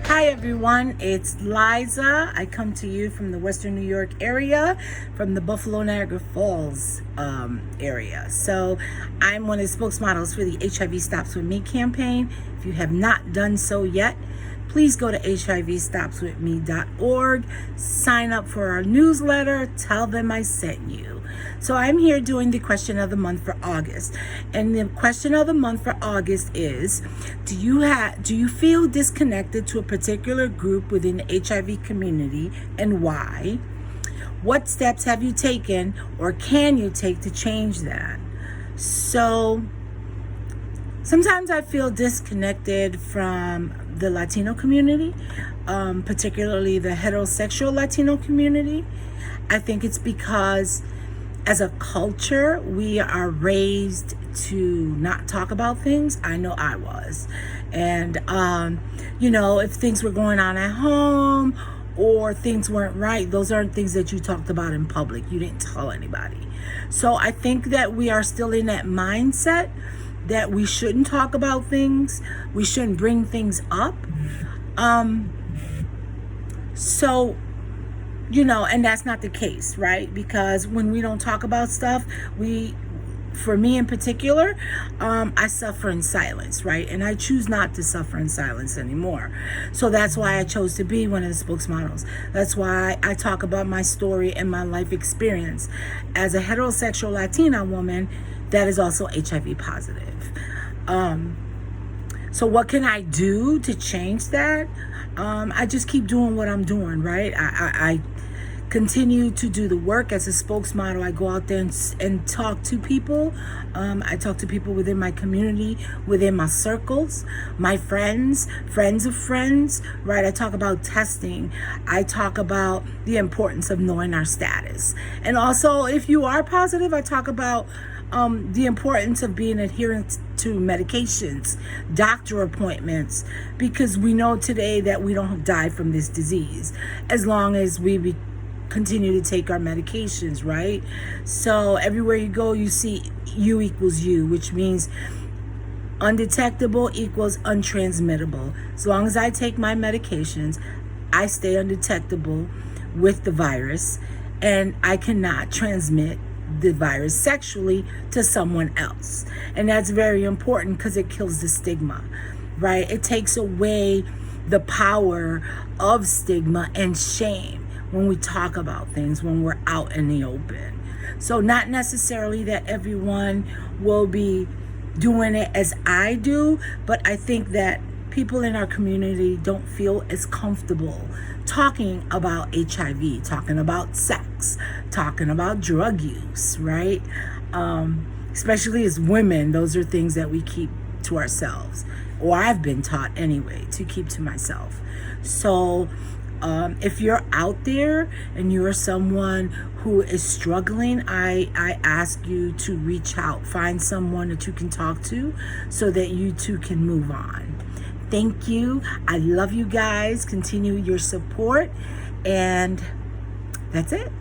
Hi everyone, it's Liza. I come to you from the Western New York area, from the Buffalo Niagara Falls area. So I'm one of the spokesmodels for the HIV Stops With Me campaign. If you have not done so yet, please go to hivstopswithme.org, sign up for our newsletter, tell them I sent you. So I'm here doing the question of the month for August. And the question of the month for August is, do you feel disconnected to a particular group within the HIV community, and why? What steps have you taken or can you take to change that? So sometimes I feel disconnected from the Latino community, particularly the heterosexual Latino community. I think it's because as a culture, we are raised to not talk about things. I know I was. And, if things were going on at home or things weren't right, those aren't things that you talked about in public. You didn't tell anybody. So I think that we are still in that mindset that we shouldn't talk about things. We shouldn't bring things up. And that's not the case, right? Because when we don't talk about stuff, for me in particular, I suffer in silence, right? And I choose not to suffer in silence anymore. So that's why I chose to be one of the spokesmodels. That's why I talk about my story and my life experience as a heterosexual Latina woman that is also HIV positive. So what can I do to change that? I just keep doing what I'm doing, right? I continue to do the work as a spokesmodel. I go out there and talk to people. I talk to people within my community, within my circles, my friends of friends, right? I talk about testing. I talk about the importance of knowing our status. And also, if you are positive, I talk about the importance of being adherent to medications, doctor appointments, because we know today that we don't die from this disease as long as we continue to take our medications, right? So everywhere you go, you see U equals U, which means undetectable equals untransmittable. As long as I take my medications, I stay undetectable with the virus, and I cannot transmit the virus sexually to someone else. And that's very important because it kills the stigma, right? It takes away the power of stigma and shame when we talk about things, when we're out in the open. So not necessarily that everyone will be doing it as I do, but I think that people in our community don't feel as comfortable talking about HIV, talking about sex, talking about drug use, right? Especially as women, those are things that we keep to ourselves, or I've been taught anyway, to keep to myself. So if you're out there and you're someone who is struggling, I ask you to reach out, find someone that you can talk to so that you too can move on. Thank you. I love you guys. Continue your support. And that's it.